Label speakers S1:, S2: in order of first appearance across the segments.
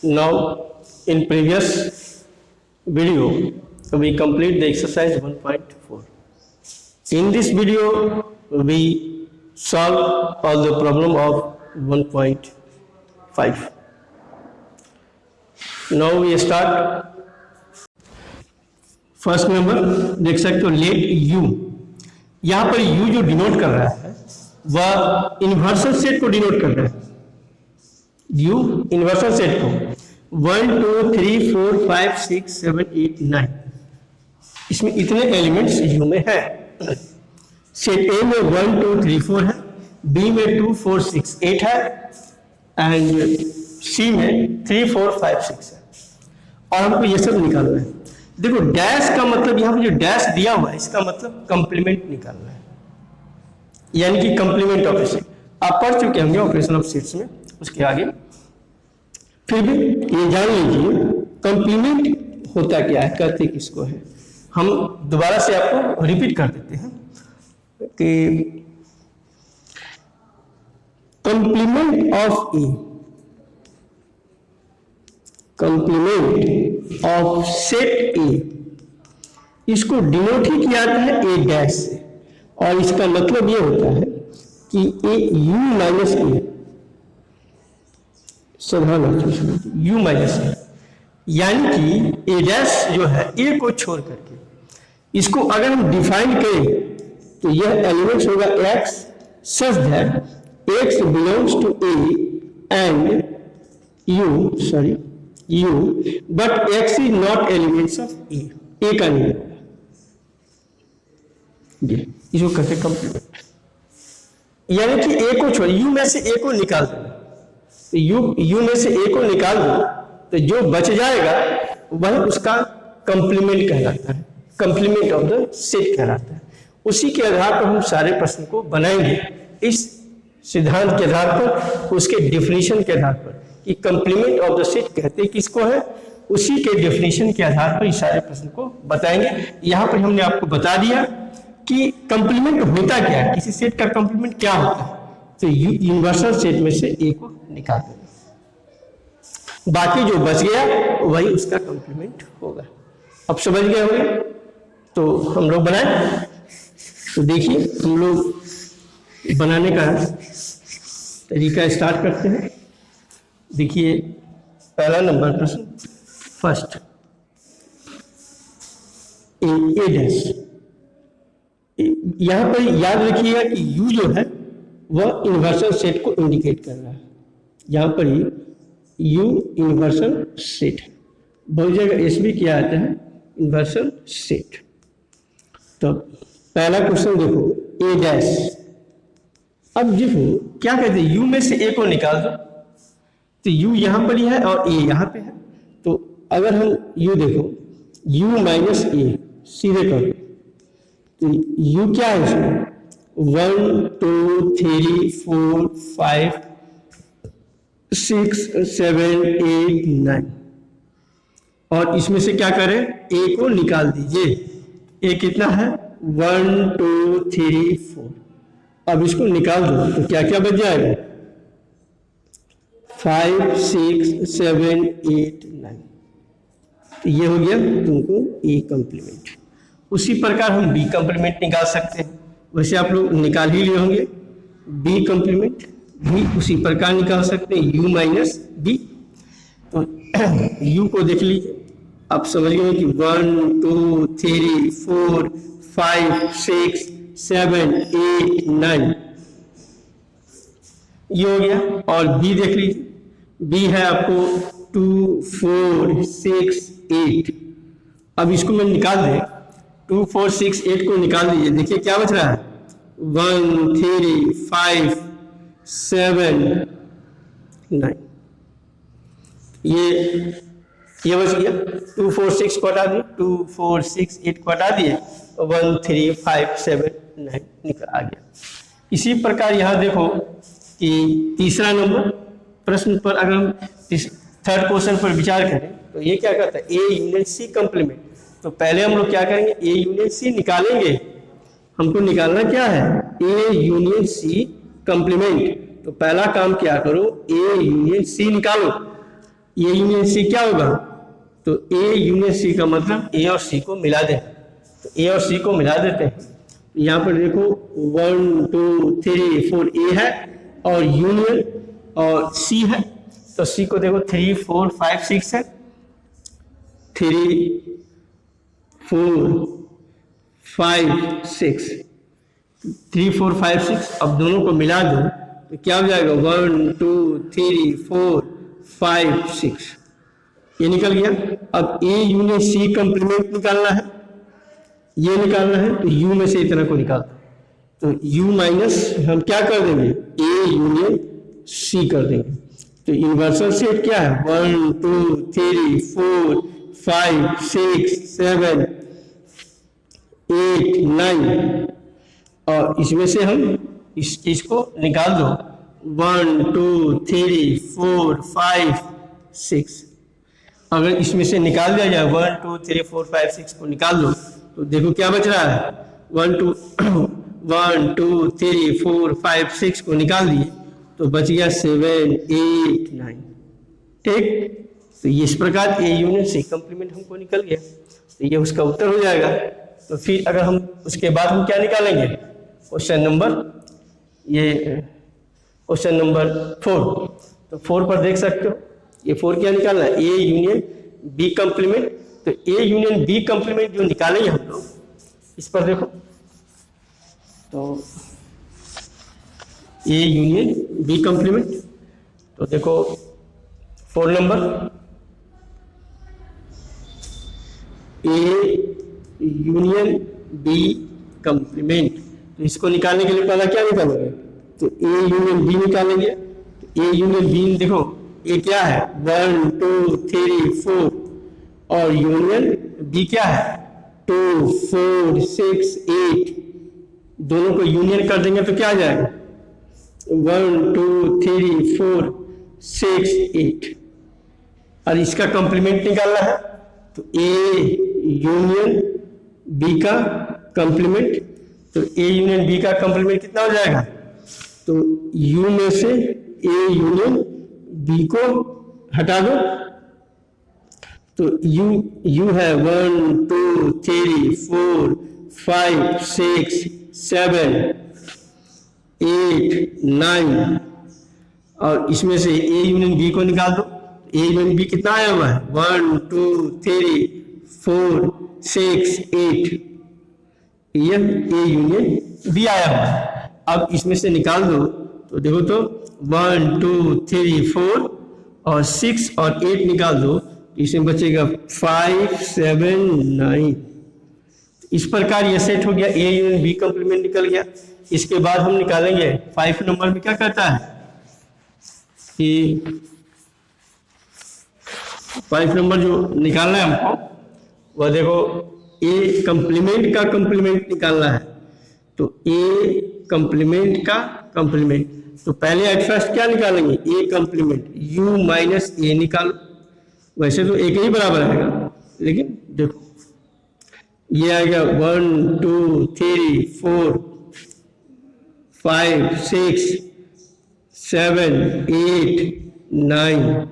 S1: Now, in previous video, we complete the exercise 1.4. In this video, we solve all the problem of 1.5. Now we start. First number देख सकते हो, let you. यहां पर you जो denote कर रहा है वह इन्वर्सल सेट को डिनोट कर रहा है। यू इन्वर्सल सेट को 1 2 3 4 5 6 7 8 9 इसमें इतने एलिमेंट्स यू में है। सेट ए में 1 2 3 4 है, बी में 2 4 6 8 है एंड सी में 3 4 5 6 है। और हमको ये सब निकालना है। देखो डैश का मतलब यहां पर जो डैश दिया हुआ है इसका मतलब कंप्लीमेंट निकालना है, यानी कि कंप्लीमेंट ऑफ सेट। आप पढ़ चुके होंगे ऑपरेशन ऑफ सेट्स में, उसके आगे फिर भी ये जान लीजिए कंप्लीमेंट होता क्या है, कहते किसको है। हम दोबारा से आपको रिपीट कर देते हैं कि complement of A, complement of set ए, इसको डिनोट ही किया जाता है ए डैश से, और इसका मतलब ये होता है कि ए यू माइनस ए, साधारण यू माइनस ए, यानी कि ए डैश जो है ए को छोड़ करके, इसको अगर हम डिफाइन करें तो यह एलिमेंट्स होगा x such that x belongs to A and U but x is not elements of A, A का नहीं होगा। ये इसको कहते कंप्लीमेंट, यानी कि ए को छोड़, यू में से ए को निकाल देना, तो यू में से ए को निकाल दो तो जो बच जाएगा वह उसका कंप्लीमेंट कहलाता है, कंप्लीमेंट ऑफ द सेट कहलाता है। उसी के आधार पर हम सारे प्रश्न को बनाएंगे, इस सिद्धांत के आधार पर, उसके डेफिनेशन के आधार पर कि कंप्लीमेंट ऑफ द सेट कहते किसको है, उसी के डेफिनेशन के आधार पर इस सारे प्रश्न को बताएंगे। यहां पर हमने आपको बता दिया कि कंप्लीमेंट होता क्या है, किसी सेट का कंप्लीमेंट क्या होता है, तो यूनिवर्सल सेट में से ए को निकाल देंगे, बाकी जो बच गया वही उसका कंप्लीमेंट होगा। अब समझ गए होंगे, तो हम लोग बनाए। तो देखिए हम लोग बनाने का तरीका स्टार्ट करते हैं। देखिए पहला नंबर प्रश्न, फर्स्ट ए डैश। यहां पर याद रखिएगा कि यू जो है वह इन्वर्सल सेट को इंडिकेट कर रहा है। यहां पर यू इन्वर्सल सेट, बहुत जगह एस भी किया जाता है इन्वर्सल सेट। तो पहला क्वेश्चन देखो ए डैश। अब देखो क्या कहते हैं, यू में से ए को निकाल दो, तो u यहां पर ही है और a यहां पे है। तो अगर हम u देखो u माइनस ए सीधे कर, तो u क्या है इसमें 1 2 3 4 5 6 7 8 9, और इसमें से क्या करें, a को निकाल दीजिए। a कितना है 1 2 3 4। अब इसको निकाल दो तो क्या क्या बच जाएगा 5 6 7 8 9। तो ये हो गया तुमको ए कंप्लीमेंट। उसी प्रकार हम बी कंप्लीमेंट निकाल सकते हैं, वैसे आप लोग निकाल ही लिए होंगे। बी कंप्लीमेंट भी उसी प्रकार निकाल सकते हैं, यू माइनस बी। तो यू को देख लीजिए, आप समझ गए कि 1 2 3 4 5 6 7 8 9 ये हो गया। और बी देख लीजिए, बी है आपको 2 4 6 8। अब इसको मैं निकाल दें, 2 4 6 8 को निकाल दीजिए, देखिए क्या बच रहा है 1 3 5 7 9। ये बच गया। 2 4 6 को हटा दिए, 2 4 6 8 को हटा दिए, 1 3 5 7 9 निकल आ गया। इसी प्रकार यहाँ देखो कि तीसरा नंबर प्रश्न पर अगर हम थर्ड क्वेश्चन पर विचार करें तो ये क्या कहता है, ए यूनियन सी कंप्लीमेंट। तो पहले हम लोग क्या करेंगे, ए यूनियन सी निकालेंगे। हमको निकालना क्या है, ए यूनियन सी कंप्लीमेंट। तो पहला काम क्या करो, ए यूनियन सी निकालो। ए यूनियन सी क्या होगा, तो ए यूनियन सी का मतलब ए और सी को मिला दें, तो ए और सी को मिला देते हैं। यहाँ पर देखो 1 2 3 4 ए है और यूनियन और सी है, तो सी को देखो 3 4 5 6 है, 3 4 5 6 3 4 5 6, अब दोनों को मिला दो तो क्या हो जाएगा 1 2 3 4 5 6, ये निकल गया। अब ए यूनियन सी कंप्लीमेंट निकालना है, ये निकालना है, तो यू में से इतना को निकाल दो, तो यू माइनस हम क्या कर देंगे ए यूनियन सी कर देंगे। तो यूनिवर्सल सेट क्या है 1 2 3 4 5 6 7 8 9, और इसमें से हम इस चीज को निकाल दो 1 2 3 4 5 6, अगर इसमें से निकाल दिया जाए 1 2 3 4 5 6 को निकाल दो तो देखो क्या बच रहा है 1 2 3 4 5 6 को निकाल दिए तो बच गया 7 8 9, ठीक। तो इस प्रकार ए यूनियन सी कंप्लीमेंट हमको निकल गया, तो ये उसका उत्तर हो जाएगा। तो फिर अगर हम उसके बाद हम क्या निकालेंगे, क्वेश्चन नंबर 4, तो 4 पर देख सकते हो ये 4 क्या निकालना है ए यूनियन बी कंप्लीमेंट, तो ए यूनियन बी कंप्लीमेंट जो निकालेंगे हम लोग, इस पर देखो, तो ए यूनियन बी कंप्लीमेंट, तो देखो 4 number A union B complement, तो इसको निकालने के लिए पहला क्या निकालेंगे, तो ए यूनियन बी निकालेंगे। तो ए यूनियन बी देखो ए क्या है 1 2 3 4 और यूनियन बी क्या है 2 4 6 8, दोनों को यूनियन कर देंगे तो क्या आ जाएगा 1 2 3 4 6 8, और इसका कंप्लीमेंट निकालना है तो ए यूनियन बी का कंप्लीमेंट, तो ए यूनियन बी का कंप्लीमेंट कितना हो जाएगा, तो यू में से ए यूनियन बी को हटा दो, तो यू है 1 2 3 4 5 6 7 8 9, और इसमें से ए यूनियन बी को निकाल दो, ए यूनियन बी कितना आया हुआ है 1 2 3 4 6 8, यह ए यूनियन बी आया हुआ है। अब इसमें से निकाल दो तो देखो तो 1 2 3 4 और 6 और 8 निकाल दो, इसमें बचेगा 5 7 9, इस प्रकार यह सेट हो गया ए यूनियन बी कंप्लीमेंट निकल गया। इसके बाद हम निकालेंगे 5 नंबर में क्या करता है कि 5 नंबर जो निकालना है हमको वह देखो ए कंप्लीमेंट का कंप्लीमेंट निकालना है, तो ए कंप्लीमेंट का कंप्लीमेंट, तो पहले एट फर्स्ट क्या निकालेंगे ए कंप्लीमेंट, यू माइनस ए निकालो, वैसे तो एक ही बराबर आएगा लेकिन देखो ये आएगा 1 2 3 4 5 6 7 8 9,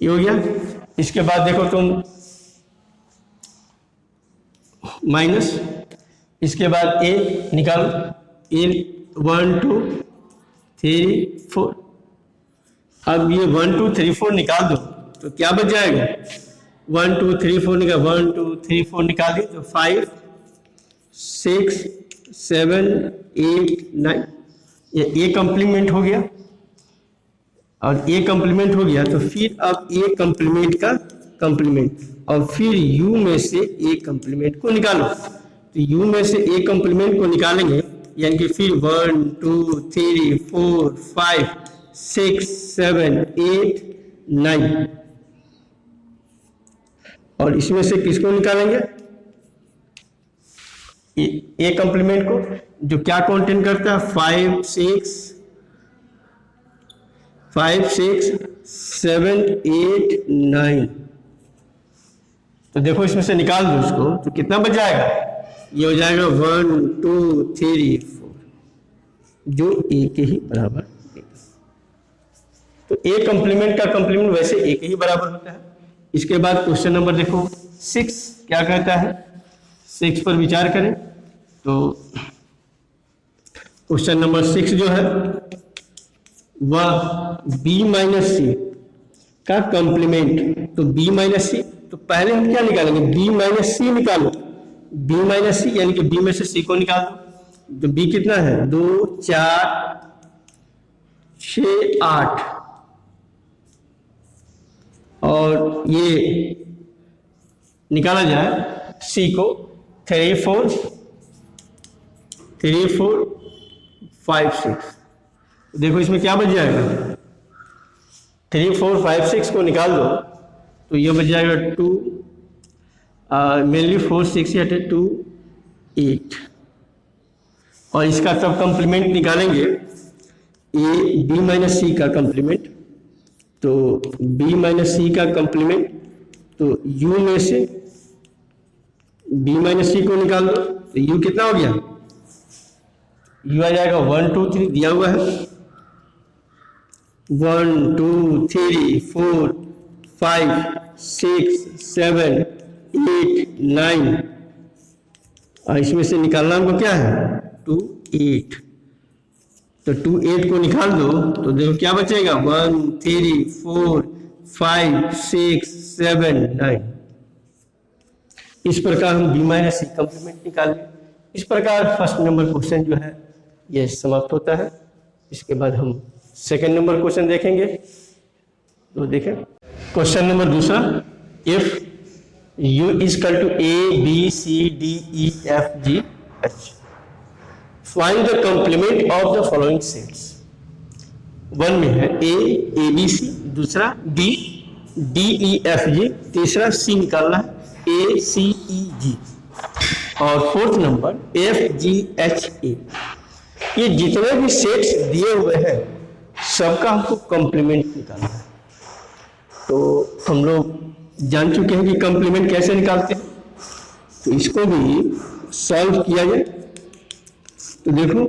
S1: ये हो गया। इसके बाद देखो तुम माइनस, इसके बाद ए निकालो, ए 1 2 3 4, अब ये 1 2 3 4 निकाल दो तो क्या बच जाएगा 1 2 3 4 निकाल 1 2 3 4 निकाल दिए तो 5 6 7 8 9, ये ए कंप्लीमेंट हो गया, और ए कंप्लीमेंट हो गया तो फिर अब ए कंप्लीमेंट का कंप्लीमेंट, और फिर यू में से ए कंप्लीमेंट को निकालो, तो यू में से ए कंप्लीमेंट को निकालेंगे यानी कि फिर 1 2 3 4 5 6 7 8 9, और इसमें से किसको निकालेंगे ए कंप्लीमेंट को, जो क्या कंटेन करता है 5 6 7 8 9, तो देखो इसमें से निकाल दो इसको तो कितना बच जाएगा, ये हो जाएगा 1 2 3 4, जो ए के ही बराबर देगा। तो ए कंप्लीमेंट का कंप्लीमेंट वैसे ए के ही बराबर होता है। इसके बाद क्वेश्चन नंबर देखो 6 क्या कहता है, 6 पर विचार करें तो क्वेश्चन नंबर 6 जो है वह बी माइनस सी का कंप्लीमेंट। तो बी माइनस सी, तो पहले हम क्या निकालेंगे, बी माइनस सी निकालो, बी माइनस सी यानी कि बी में से सी को निकाल दो। तो बी कितना है, 2 4 6 8 और ये निकाला जाए सी को 3 4 5 6। देखो इसमें क्या बच जाएगा, 3 4 5 6 को निकाल दो तो ये बच जाएगा 2 मेनली 4 6 8 2 8 और इसका सब कंप्लीमेंट निकालेंगे ए बी माइनस सी का कंप्लीमेंट। तो बी माइनस सी का कंप्लीमेंट, तो u में से b माइनस सी को निकाल दो तो u कितना हो गया, u आ जाएगा 1 2 3 दिया हुआ है, 1 2 3 4 5 6 7 8 9 और इसमें से निकालना हमको क्या है 2 8। तो 2 8 को निकाल दो तो देखो क्या बचेगा 1 3 4 5 6 7 9। इस प्रकार हम बी माइनस सी कंप्लीमेंट निकालें। इस प्रकार फर्स्ट नंबर क्वेश्चन जो है ये समाप्त होता है। इसके बाद हम सेकंड नंबर क्वेश्चन देखेंगे। तो देखें क्वेश्चन नंबर दूसरा, if u is equal to a b c d e f g h find the complement of the following sets. 1 में है a b c, दूसरा b d e f g, तीसरा c निकालना है a c e g और fourth number f g h a। ये जितने भी सेट्स दिए हुए हैं सबका हमको कंप्लीमेंट निकालना है। तो हम लोग जान चुके हैं कि कंप्लीमेंट कैसे निकालते हैं, तो इसको भी सॉल्व किया जाए। तो देखो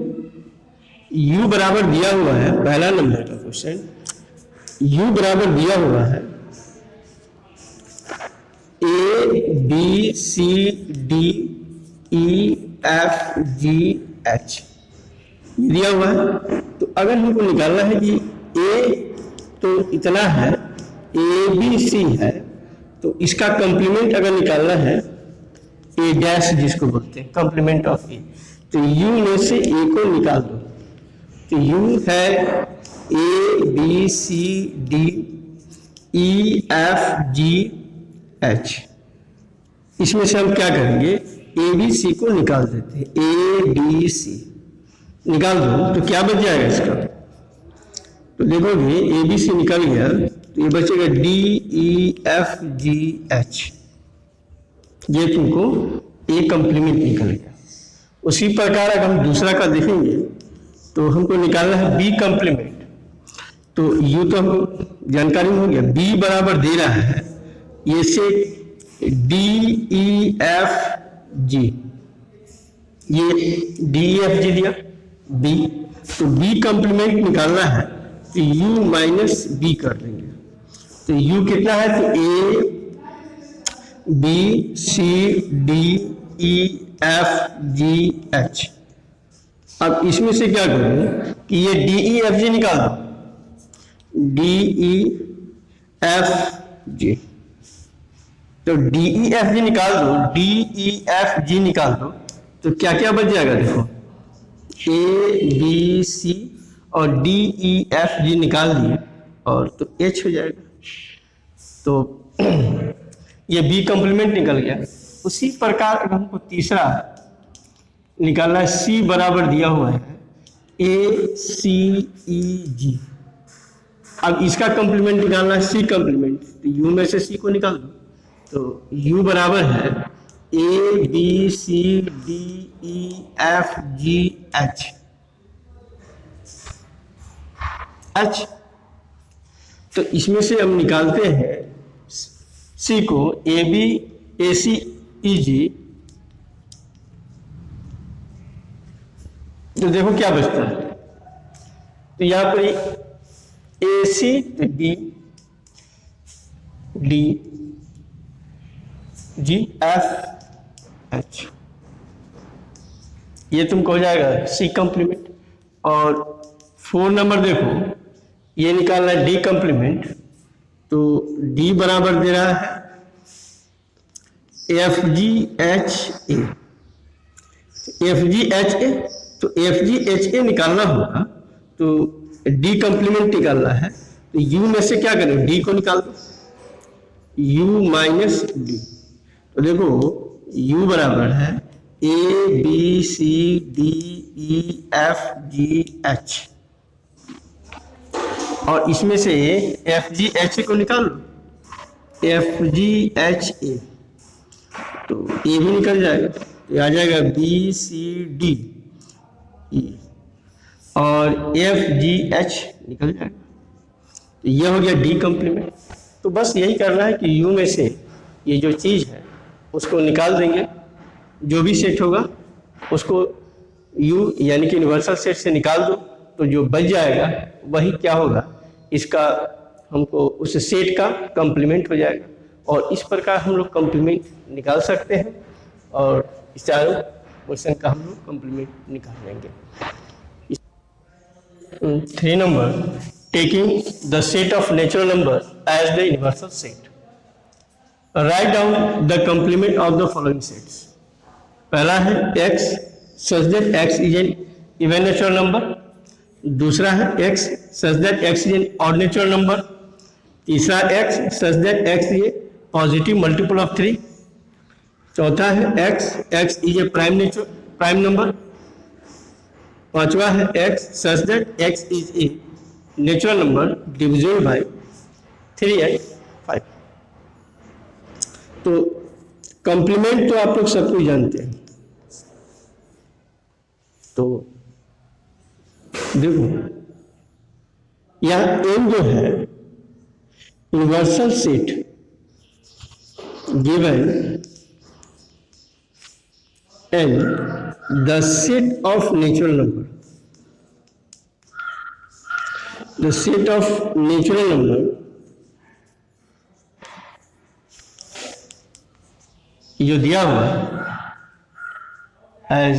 S1: u बराबर दिया हुआ है, पहला नंबर का क्वेश्चन, u बराबर दिया हुआ है a b c d e f g h दिया हुआ है। तो अगर हमको निकालना है कि a तो इतना है, a b c है, तो इसका कंप्लीमेंट अगर निकालना है a डैश जिसको बोलते हैं कंप्लीमेंट ऑफ a, तो u में से a को निकाल दो। तो u है a b c d e f g h। इसमें से हम क्या करेंगे, a b c को निकाल देते हैं, a b c निकाल दो तो क्या बच जाएगा इसका। तो देखोगे a b c निकल गया तो ये बचेगा d e f g h, ये तुमको a कंप्लीमेंट निकल गया। उसी प्रकार अगर हम दूसरा का देखेंगे तो हमको निकालना है b कंप्लीमेंट। तो u तो हमको जानकारी में हो गया, b बराबर दे रहा है ये से d e f g, ये d e f g दिया b, तो b कंप्लीमेंट निकालना है तो u माइनस b कर देंगे। तो u कितना है, तो a b c d e f g h। अब इसमें से क्या करूं कि ये d e f g निकाल दो, d e f g, तो d e f g निकाल दो, d e f g निकाल दो तो क्या क्या बच जाएगा, देखो a b c और d e f g निकाल दिए और तो h हो जाएगा। तो ये b कंप्लीमेंट निकल गया। उसी प्रकार अगर हमको तीसरा निकालना है, c बराबर दिया हुआ है a c e g। अब इसका कंप्लीमेंट निकालना है c कंप्लीमेंट, तो u में से c को निकाल दो। तो u बराबर है a b c d e f g h h। तो इसमें से हम निकालते हैं c को a b a c e g। तो देखो क्या बचता है, तो यहाँ पर AC तो D, D, G, F, H, ये तुमको हो जाएगा C कंप्लीमेंट। और 4 नंबर देखो, ये निकालना है D कंप्लीमेंट, तो D बराबर दे रहा है FGHA, FGHA, तो FGHA निकालना होगा तो D कंप्लीमेंट निकालना है, तो U में से क्या करें, D को निकाल दो, U माइनस D, तो देखो U बराबर है ABCDEFGH, और इसमें से FGHA को निकाल लो, FGHA, तो ये भी निकल जाएगा, तो आ जाएगा BCD और FGH निकल जाएगा, तो ये हो गया D कंप्लीमेंट। तो बस यही करना है कि U में से ये जो चीज़ है उसको निकाल देंगे, जो भी सेट होगा उसको U यानी कि यूनिवर्सल सेट से निकाल दो, तो जो बच जाएगा वही क्या होगा, इसका हमको उस सेट का कंप्लीमेंट हो जाएगा। और इस प्रकार हम लोग कंप्लीमेंट निकाल सकते हैं, और इस चारों क्वेश्चन का हम लोग कंप्लीमेंट निकाल लेंगे। 3 number, taking the set of natural number as the universal set, write down the complement of the following sets. पहला है x such that x is an even natural number, दूसरा है x such that x is an odd natural number, तीसरा x such that x is a positive multiple of 3, चौथा है x is a prime number, पांचवा है x such that x is a natural number divisible by 3 and 5। तो complement तो आप लोग सब कुछ जानते हैं, तो देखो यहाँ n जो है universal set given n the set of natural number, the set of natural number जो दिया हुआ as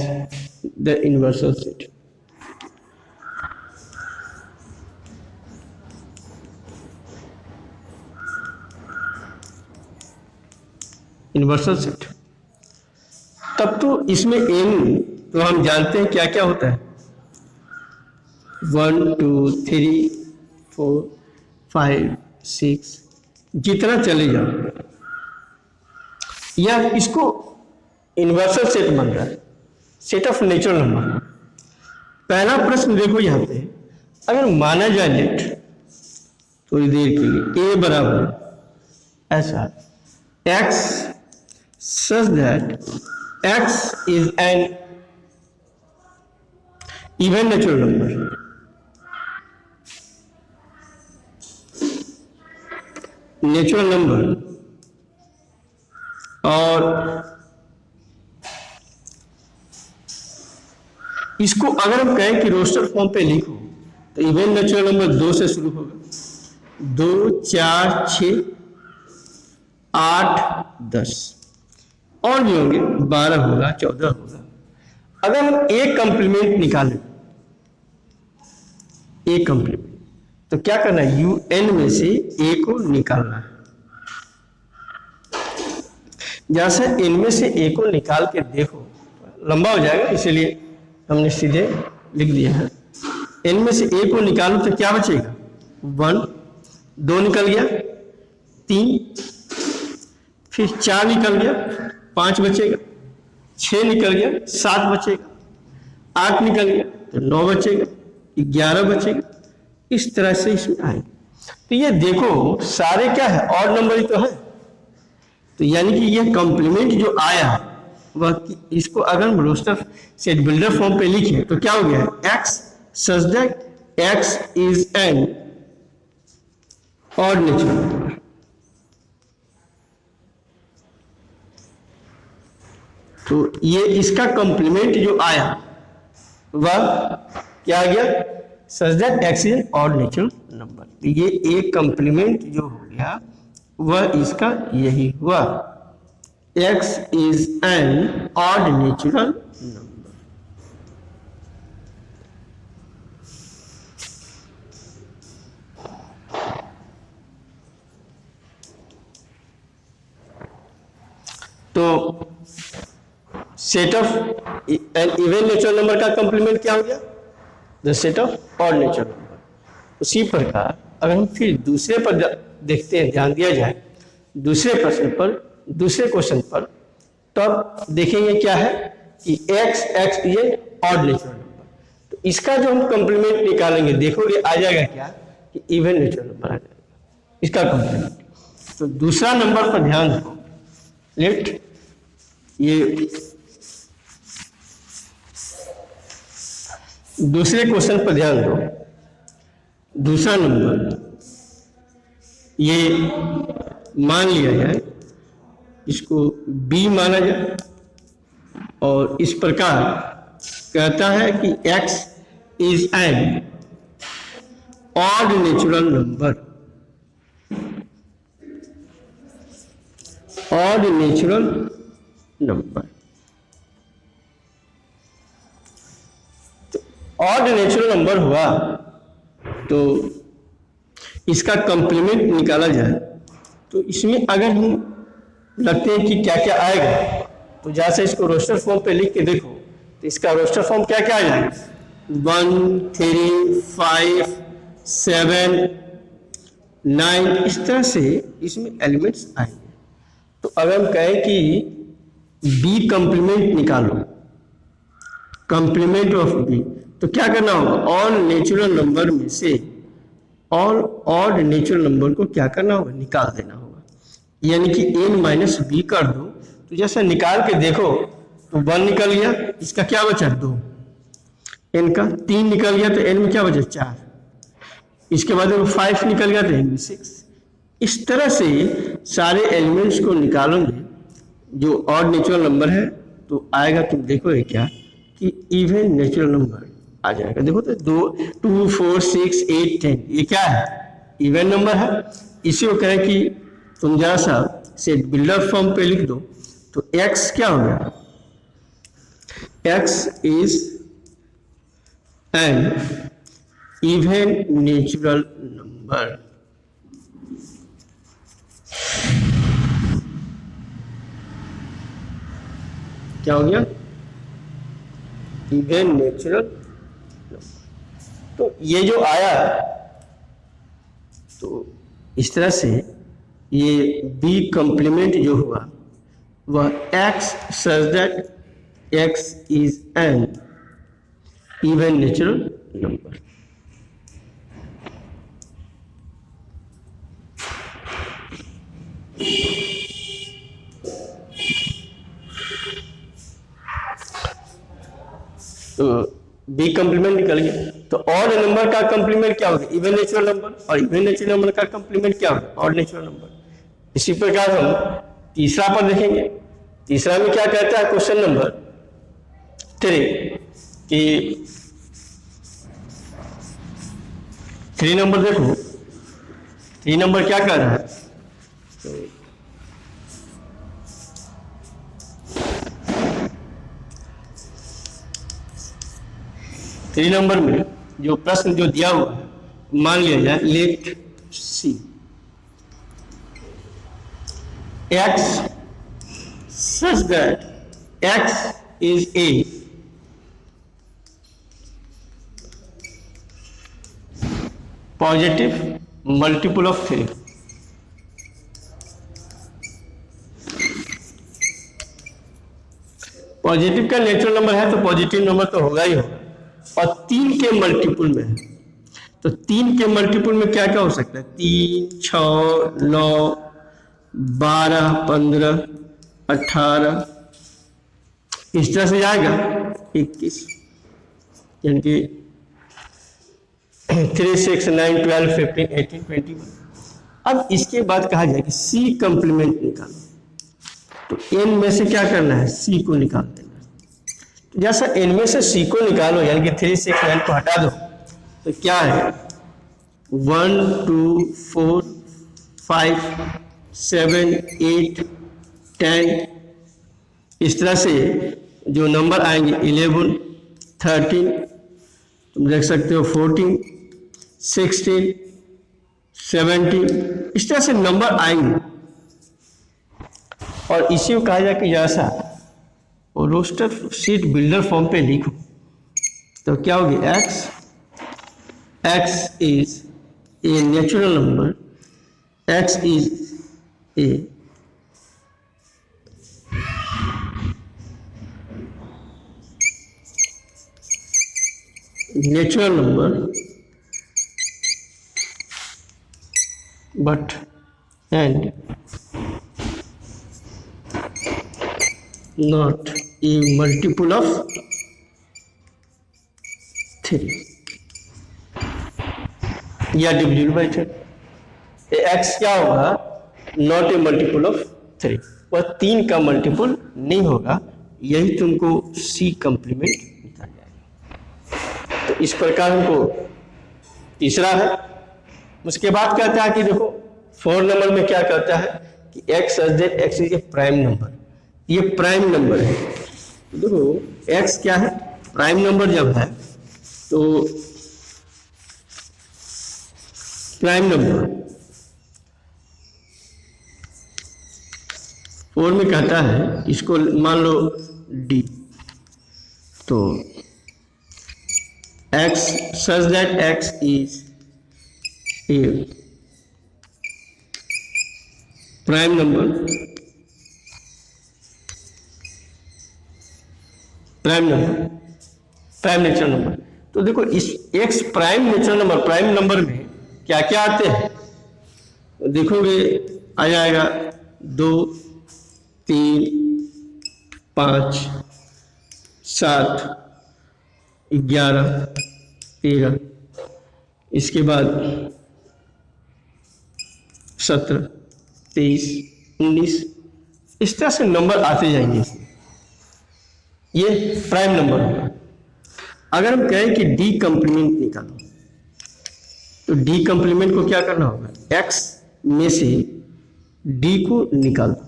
S1: the universal set. Universal set, तब तो इसमें n तो हम जानते हैं क्या क्या होता है, 1 2 3 4 5 6, जितना चले जाओ, या इसको यूनिवर्सल सेट बन रहा है, सेट ऑफ नेचुरल नंबर। पहला प्रश्न देखो यहाँ पे, अगर माना जाए लेट थोड़ी देर के लिए a बराबर ऐसा x such that x is an even natural number, natural number, और इसको अगर हम कहें कि रोस्टर फॉर्म पे लिखो तो इवन नेचुरल नंबर 2 से शुरू होगा, 2 4 6 8 10, और भी होंगे, 12 होगा, 14 होगा। अगर हम एक कंप्लीमेंट निकालें, एक कंप्लीमेंट, तो क्या करना है, UN में से a को निकालना है। जैसे इनमें से a को निकाल के देखो, लंबा हो जाएगा इसलिए हमने सीधे लिख दिया है। इनमें से a को निकालो तो क्या बचेगा, 1, 2 निकल गया, 3, फिर 4 निकल गया, 5 बचेगा, 6 निकल गया, 7 बचेगा, 8 निकल गया तो 9 बचेगा, 11 बचेगा। इस तरह से इसमें आए, तो ये देखो सारे क्या है, ऑड नंबर ही तो है, तो यानी कि ये कंप्लीमेंट जो आया वह, इसको अगर हम रोस्टर सेट बिल्डर फॉर्म पे लिखे तो क्या हो गया है, x such that x is an odd natural number। तो ये इसका कंप्लीमेंट जो आया वह क्या आ गया, सच that x is odd natural number. ये एक कंप्लीमेंट जो हो गया वह इसका यही हुआ, x is an odd natural number. तो set of an even natural number का कंप्लीमेंट क्या हो गया? The set of odd natural number. उसी प्रकार अगर हम फिर दूसरे पर देखते हैं, ध्यान दिया जाए दूसरे प्रश्न पर, दूसरे क्वेश्चन पर, तो अब देखेंगे क्या है कि x ये ऑड नेचुरल नंबर, तो इसका जो हम कंप्लीमेंट निकालेंगे देखोगे आ जाएगा क्या कि इवन नेचुरल नंबर आ जाएगा इसका कंप्लीमेंट। तो दूसरा नंबर पर ध्यान दो, लेट ये दूसरे क्वेश्चन पर ध्यान दो। दूसरा नंबर ये मान लिया जाए, इसको b माना जाए और इस प्रकार कहता है कि x is an odd natural number, odd natural number. तो ऑड नेचुरल नंबर हुआ तो इसका कंप्लीमेंट निकाला जाए, तो इसमें अगर हम लगते हैं कि क्या क्या आएगा, तो जैसे इसको रोस्टर फॉर्म पे लिख के देखो तो इसका रोस्टर फॉर्म क्या क्या आ जाएगा, 1 3 5 7 9, इस तरह से इसमें एलिमेंट्स आएंगे। तो अगर हम कहें कि बी कंप्लीमेंट निकालो, कंप्लीमेंट ऑफ बी, तो क्या करना होगा, ऑल नेचुरल नंबर में से ऑल ऑड नेचुरल नंबर को क्या करना होगा, निकाल देना होगा। यानी कि n माइनस बी कर दो, तो जैसे निकाल के देखो तो 1 निकल गया, इसका क्या बचा 2, n का 3 निकल गया तो n में क्या बचा 4, इसके बाद 5 निकल गया तो n में 6। इस तरह से सारे एलिमेंट्स को निकालोगे जो ऑड नेचुरल नंबर है तो आएगा, तुम देखोगे क्या कि इवन नेचुरल नंबर आ जाएगा। देखो तो 2 4 6 8 10 ये क्या है, इवन नंबर है। इसी को कहें कि तुम जरा सा सेट बिल्डर फॉर्म पे लिख दो, तो x क्या हो गया, x is N even natural number. क्या हो गया, इवन नेचुरल। तो ये जो आया, तो इस तरह से ये बी कंप्लीमेंट जो हुआ वह x such that x is N even natural number. तो बी कंप्लीमेंट निकल गया, तो ऑड नंबर का कंप्लीमेंट क्या होगा, इवन नेचुरल नंबर, और इवन नेचुरल नंबर का कंप्लीमेंट क्या होगा, ऑड नेचुरल नंबर। इसी प्रकार हम तीसरा पर देखेंगे। तीसरा में क्या कहता है क्वेश्चन नंबर 3 कि 3 नंबर देखो, 3 नंबर क्या कर रहा है, तो 3 नंबर में जो प्रश्न जो दिया हुआ है मान लिया जाए, let see x such that x is a positive multiple of 3। Positive का नेचुरल नंबर है तो पॉजिटिव नंबर तो होगा ही होगा, और 3 के मल्टीपुल में है, तो 3 के मल्टीपुल में क्या क्या हो सकता है, 3 6 9 12 15 18, इस तरह से जाएगा 21, यानी कि 3 6 9 12 15 18 21। अब इसके बाद कहा जाए कि सी कंप्लीमेंट निकालो, तो एन में से क्या करना है, सी को निकाल देना। तो जैसा एन में से सी को निकालो, यानी कि 3 6 9 को हटा दो, तो क्या है 1 2 4 5 7 8 10, इस तरह से जो नंबर आएंगे 11 13, तुम देख सकते हो 14 16 17, इस तरह से नंबर आएंगे। और इसी को कहा जाए कि जैसा और रोस्टर शीट बिल्डर फॉर्म पे लिखो तो क्या होगी x is a natural number, x is a natural number but and not a multiple of 3 या डिविजिबल बाई 3। एक्स क्या होगा, नॉट ए मल्टीपल ऑफ 3, वह 3 का मल्टीपल नहीं होगा, यही तुमको सी कंप्लीमेंट निकाल जाएगा। तो इस प्रकार हमको तीसरा है। उसके बाद कहता है कि देखो 4 नंबर में क्या कहता है कि x such that x is A prime number, ये प्राइम नंबर है। तो देखो x क्या है, प्राइम नंबर जब है तो प्राइम नंबर 4 में कहता है, इसको मान लो d, तो x such that x is A prime number, prime natural number. तो देखो इस x prime natural number, prime number में क्या क्या आते हैं तो देखोगे आ जाएगा 2 3 5 7 11 13, इसके बाद 17 23 19, इस तरह से नंबर आते जाएंगे। ये प्राइम नंबर होगा। अगर हम कहें कि डी कंप्लीमेंट निकालो तो डी कंप्लीमेंट को क्या करना होगा, x में से d को निकाल दो।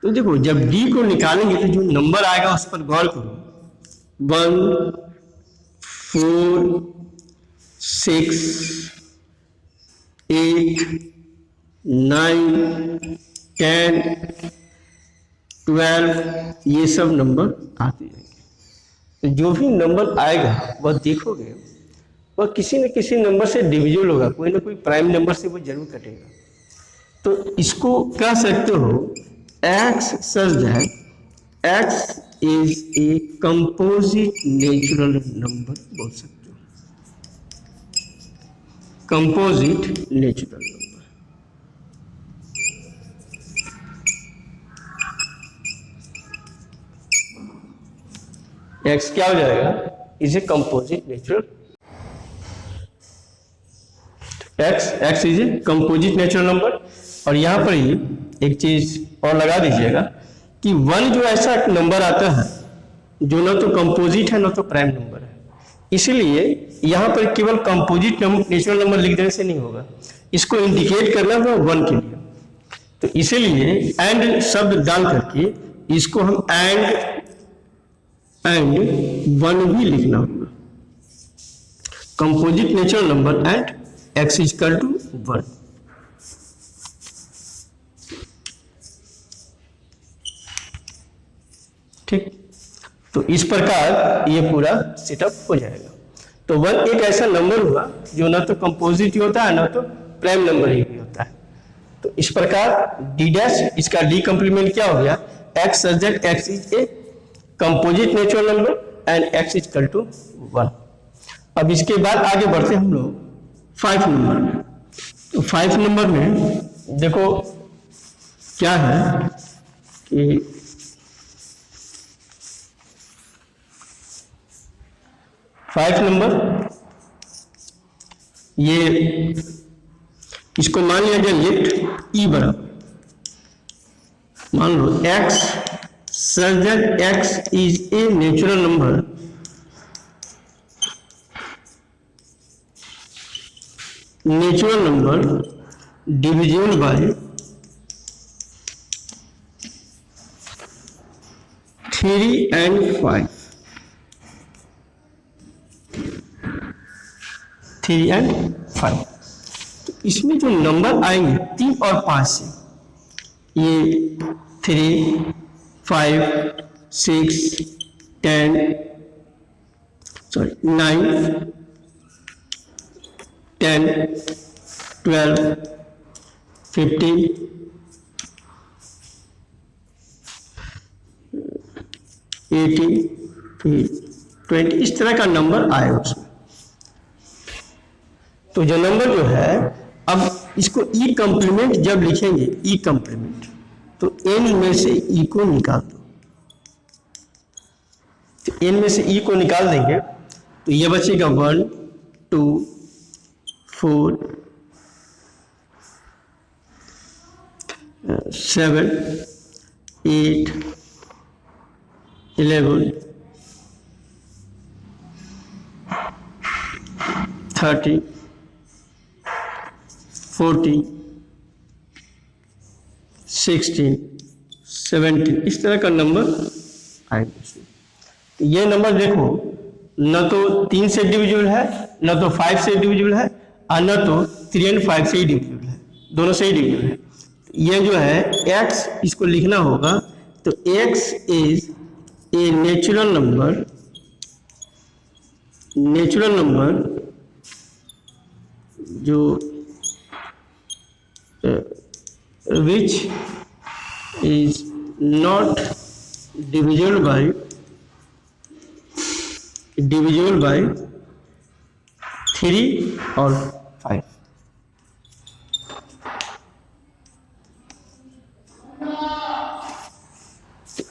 S1: तो देखो जब d को निकालेंगे तो जो नंबर आएगा उस पर गौर करो, 1 4 6 8 9 10 12, ये सब नंबर आते जाएंगे। तो जो भी नंबर आएगा वह देखोगे वह किसी न किसी नंबर से डिविजिबल होगा, कोई ना कोई प्राइम नंबर से वो जरूर कटेगा। तो इसको कह सकते हो x such that x is a composite natural number बोल सकते हो, कंपोजिट नेचुरल नंबर। x क्या हो जाएगा, is a composite natural, x is a composite natural number. और यहां पर ही एक चीज और लगा दीजिएगा कि 1 जो ऐसा नंबर आता है जो ना तो कंपोजिट है ना तो प्राइम नंबर है, इसलिए यहां पर केवल कंपोजिट नेचुरल नंबर लिख देने से नहीं होगा, इसको इंडिकेट करना होगा 1 के लिए। तो इसीलिए एंड शब्द डाल करके इसको हम एंड 1 भी लिखना होगा, composite natural number and x is equal to 1। ठीक, तो इस प्रकार ये पूरा सेटअप हो जाएगा। तो 1 एक ऐसा नंबर हुआ जो ना तो कंपोजिट होता है ना तो प्राइम नंबर ही होता है। तो इस प्रकार d डैश, इसका d कंप्लीमेंट क्या हो गया, x such that x is a composite natural number and x is equal to 1। अब इसके बाद आगे बढ़ते हम लोग 5 नंबर में। तो 5 नंबर में देखो क्या है कि फाइव नंबर, ये इसको मान लिया जाए लेट ई बराबर, मान लो x such that x is a natural number natural number divisible by 3 and 5, 3 and 5। तो इसमें जो नंबर आएंगे 3 और 5 से, ये 3, 5, 6, 10, 9, 10, 12, 15, 18, 20, इस तरह का नंबर आएगा उसमें। तो जो नंबर जो है, अब इसको ई कॉम्प्लीमेंट जब लिखेंगे, ई कॉम्प्लीमेंट, तो n में से ई को निकाल दो। तो n में से ई को निकाल देंगे तो ये बचेगा 1, 2, 4, 7, 8, 11, 30, 40, 16, 17, इस तरह का नंबर आएगा। ये नंबर देखो, न तो 3 से डिविजिबल है, न तो 5 से डिविजिबल है, और न तो 3 and 5 से ही डिविजिबल है, दोनों से ही डिविजिबल है। ये जो है x, इसको लिखना होगा, तो x is a natural number जो which is not divisible by 3 और 5।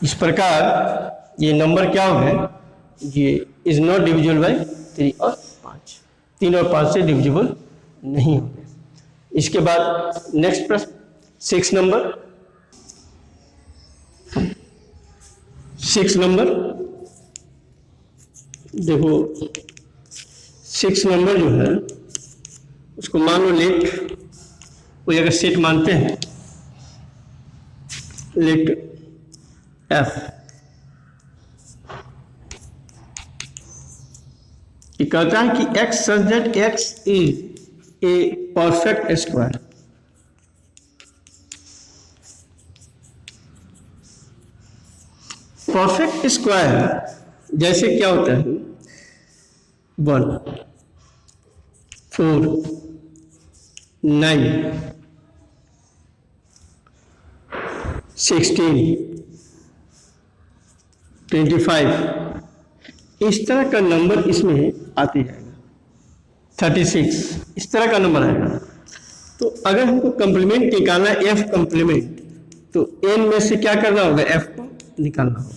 S1: इस प्रकार ये नंबर क्या हो गए, ये इज नॉट डिविजिबल बाय 3 और 5, 3 और 5 से डिविजिबल नहीं हो गए। इसके बाद नेक्स्ट प्रश्न 6 नंबर। 6 नंबर देखो, 6 नंबर जो है उसको मान लो लेट, कोई अगर सेट मानते हैं, लेट f, ये कहता है कि x such that x is a perfect square। Perfect square जैसे क्या होता है, 1, 4, 9, 16, 25, इस तरह का नंबर इसमें आते जाएगा। 36, इस तरह का नंबर आएगा। तो अगर हमको कंप्लीमेंट निकालना है, एफ कंप्लीमेंट, तो n में से क्या करना होगा, f को निकालना होगा।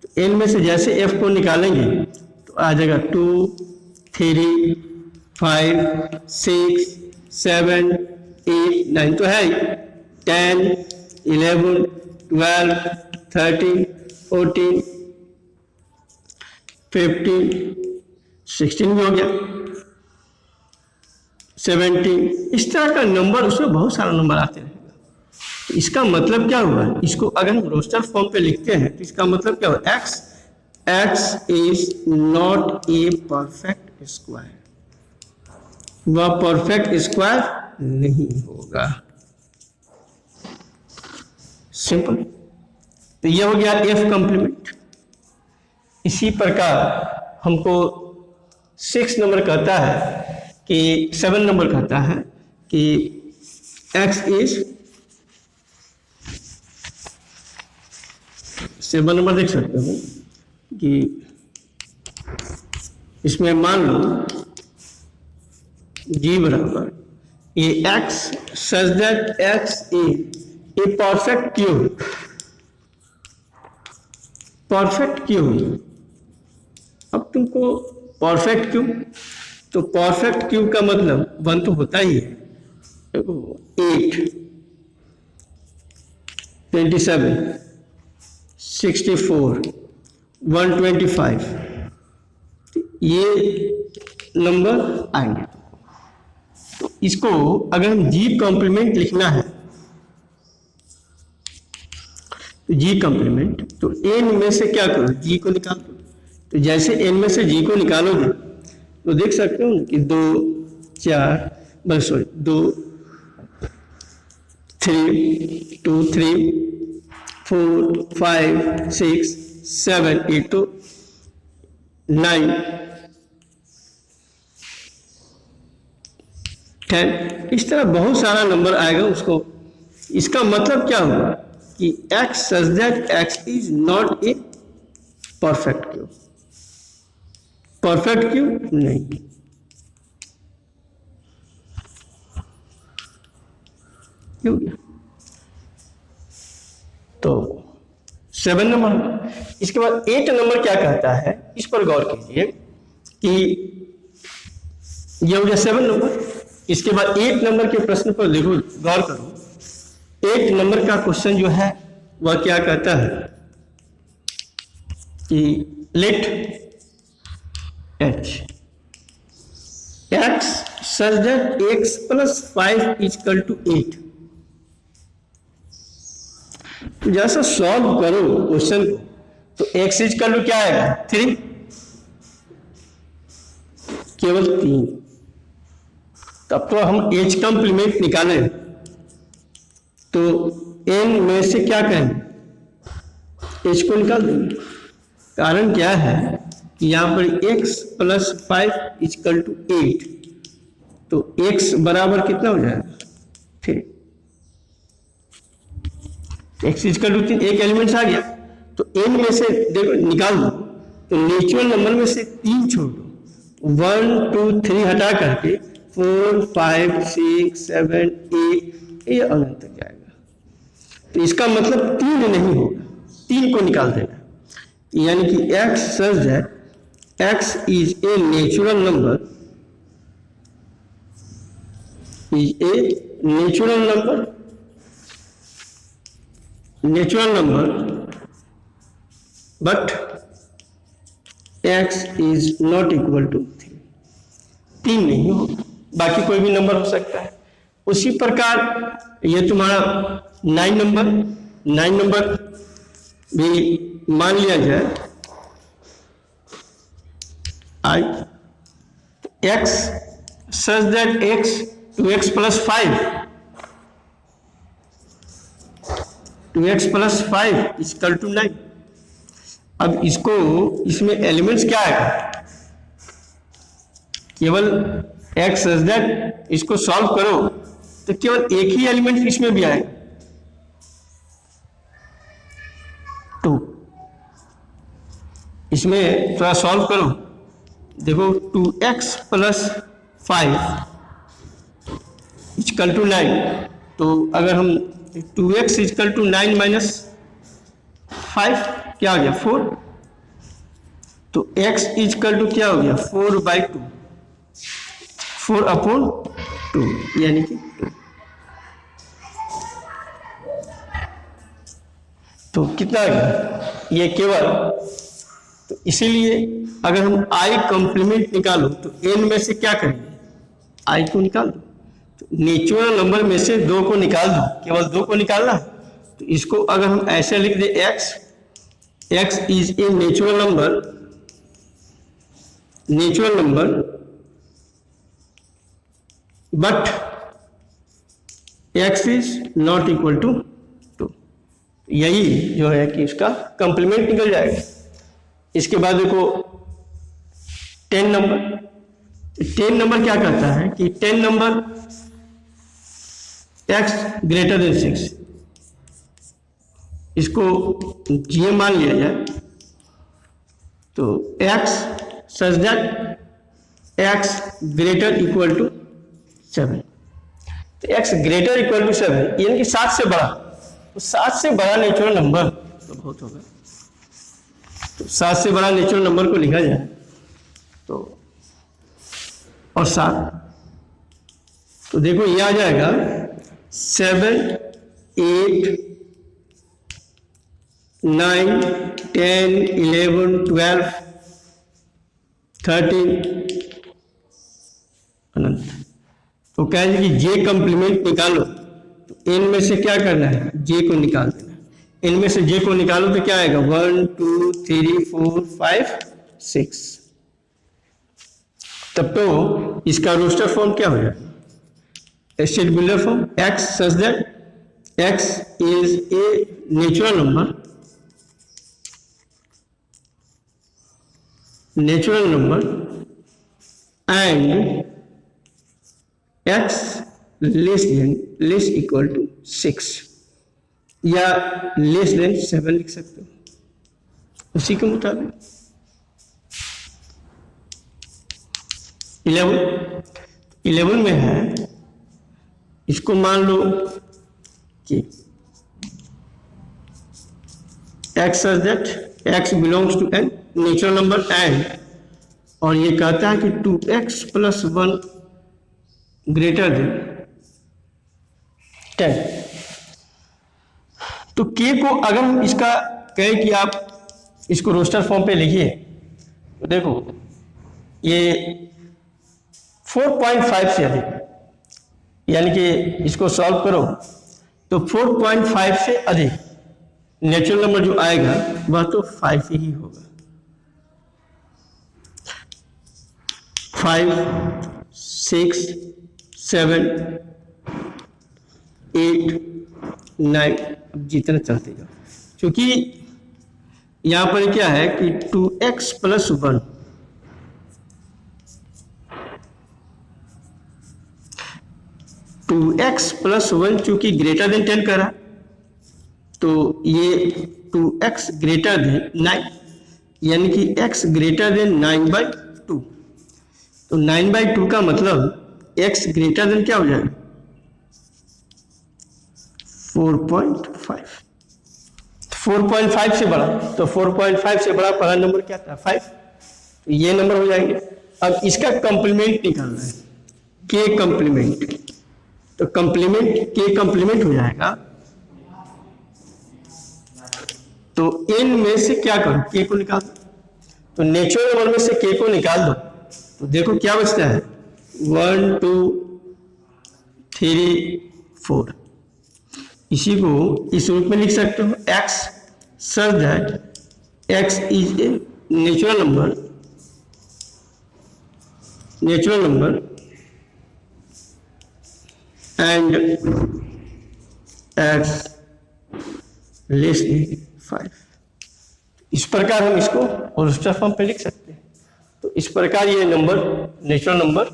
S1: तो n में से जैसे f को निकालेंगे तो आ जाएगा 2, 3, 5, 6, 7, 8, 9, तो है 10, 11, 12, 13, 14, 15, 16 भी हो गया, 17, इस तरह का नंबर, उसमें बहुत सारा नंबर आते रहेगा। तो इसका मतलब क्या हुआ, इसको अगर हम रोस्टर फॉर्म पे लिखते हैं तो इसका मतलब क्या हुआ, x is not a perfect square, वह परफेक्ट स्क्वायर नहीं होगा। सिंपल। तो यह हो गया एफ कंप्लीमेंट। इसी प्रकार हमको 6 नंबर कहता है कि 7 नंबर कहता है कि x इज 7 नंबर देख सकते हो कि इसमें मान लो g बराबर ये x such that x is a perfect cube. Perfect cube, अब तुमको परफेक्ट क्यूब, तो परफेक्ट क्यूब का मतलब 1 तो होता ही है, 8, 27, 64, 125, ये नंबर आएंगे। तो इसको अगर हम जी कॉम्प्लीमेंट लिखना है तो जी कॉम्प्लीमेंट, तो एन में से क्या करो, जी को निकाल दो। तो जैसे एन में से जी को निकालोगे तो देख सकते हो कि 2 4 सॉरी 2 3 2 3 4 5 6 7 8 तो 9 10, इस तरह बहुत सारा नंबर आएगा उसको। इसका मतलब क्या होगा कि x such that x is not a perfect cube. Perfect cube नहीं। क्यों? तो 7 नंबर। इसके बाद 8 नंबर क्या कहता है, इस पर गौर कीजिए कि यह हो गया 7 नंबर। इसके बाद 8 नंबर के प्रश्न पर देखो, गौर करो। 8 नंबर का क्वेश्चन जो है वह क्या कहता है कि late h x such that x plus 5 is equal to 8। जैसा सॉल्व करो क्वेश्चन को तो x इज इक्वल टू क्या आएगा 3, केवल 3। तब तो हम h कॉम्प्लीमेंट निकालें तो n में से क्या कहेंगे, h को निकाल देंगे। कारण क्या है कि यहां पर x plus 5 is equal to 8, तो x बराबर कितना हो जाएगा 3। x इज इक्वल टू 3, एक एलिमेंट्स आ गया। तो n में से देखो निकाल दो, तो नेचुरल नंबर में से 3 छोड़ दो, 1 2 3 हटा करके 4 5 6 7 8 ये अनंत तक जाएगा। तो इसका मतलब 3 नहीं होगा, 3 को निकाल देना। यानी कि x such that x is a natural number, is a natural number, but x is not equal to 3। 3 नहीं होगा, बाकी कोई भी नंबर हो सकता है। उसी प्रकार ये तुम्हारा 9 नंबर भी मान लिया जाए I x such that x 2x plus 5 is equal to 9। अब इसको, इसमें एलिमेंट्स क्या आएगा, केवल x such that, इसको सॉल्व करो तो केवल एक ही एलिमेंट इसमें भी आएगा 2। इसमें थोड़ा सॉल्व करो, देखो 2x प्लस 5 इक्वल टू 9। तो अगर हम 2x इक्वल टू 9 माइनस 5 क्या हो गया 4, तो x इक्वल टू क्या हो गया 4/2, 4/2 यानी कि 2। तो कितना आ गया ये केवल। तो इसीलिए अगर हम i कॉम्प्लीमेंट निकालो तो n में से क्या करेंगे, i को निकाल दो। तो नेचुरल नंबर में से 2 को निकाल दो, केवल 2 को निकालना। तो इसको अगर हम ऐसे लिख दे x is a natural number but x is not equal to 2। यही जो है कि इसका कॉम्प्लीमेंट निकल जाएगा। इसके बाद देखो 10 नंबर क्या करता है कि 10 नंबर x ग्रेटर देन 6, इसको g मान लिया जाए तो x such that x greater equal to 7। तो x ग्रेटर इक्वल टू 7 यानी कि 7 से बड़ा। तो 7 से बड़ा नेचुरल नंबर तो बहुत होगा। तो 7 से बड़ा नेचुरल नंबर को लिखा जाए तो, और 7, तो देखो ये आ जाएगा 7 8 9 10 11 12 13 अनंत। तो कहेंगे कि जे कंप्लीमेंट निकालो, तो एन में से क्या करना है, जे को निकाल देना। एन में से जे को निकालो तो क्या आएगा, 1 2 3 4 5 6। तब तो इसका रोस्टर फॉर्म क्या हो जाएगा, state builder form, x such that x is a natural number and x less equal to 6 या लेस देन 7 लिख सकते हो। उसी के मुताबिक 11 में है, इसको मान लो कि x such that x belongs to n natural number and, और ये कहता है कि 2x + 1 ग्रेटर देन 10। तो k को अगर हम इसका कहें कि आप इसको रोस्टर फॉर्म पे लिखिए, तो देखो ये 4.5 से अधिक, यानी कि इसको सॉल्व करो तो 4.5 से अधिक नेचुरल नंबर जो आएगा वह तो 5 ही होगा। 5 6 7 8 9 अब जितना चलते जाओ, क्योंकि यहां पर क्या है कि 2x + 1 2x + 1 चूंकि ग्रेटर देन 10 करा, तो ये 2x ग्रेटर देन 9, यानी कि x ग्रेटर देन 9/2। तो 9/2 का मतलब x ग्रेटर देन क्या हो जाएगा, 4.5। 4.5 से बड़ा, तो 4.5 से बड़ा पहला नंबर क्या था, 5। तो ये नंबर हो जाएंगे। अब इसका कंप्लीमेंट निकालना है, k कंप्लीमेंट, तो कंप्लीमेंट k कंप्लीमेंट हो जाएगा। तो n में से क्या करो, k को निकाल दो, तो नेचुरल नंबर में से k को निकाल दो, तो देखो क्या बचता है, 1 2 3 4। इसी को इस रूप में लिख सकते हो, x such that x is a natural number and x less than 5। इस प्रकार हम इसको रोस्टर फॉर्म पे लिख सकते हैं। तो इस प्रकार ये नंबर नेचुरल नंबर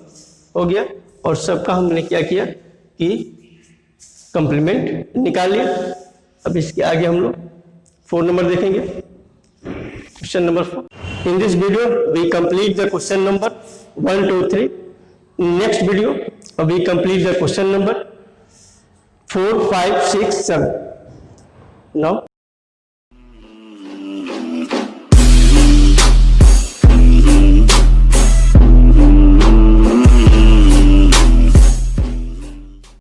S1: हो गया, और सबका हमने क्या किया कि कंप्लीमेंट निकाल लिया। अब इसके आगे हम लोग 4 नंबर देखेंगे, question number 4। In this video we complete the question number 1 2 3। Next video we complete the question number 4 5 6 7। Now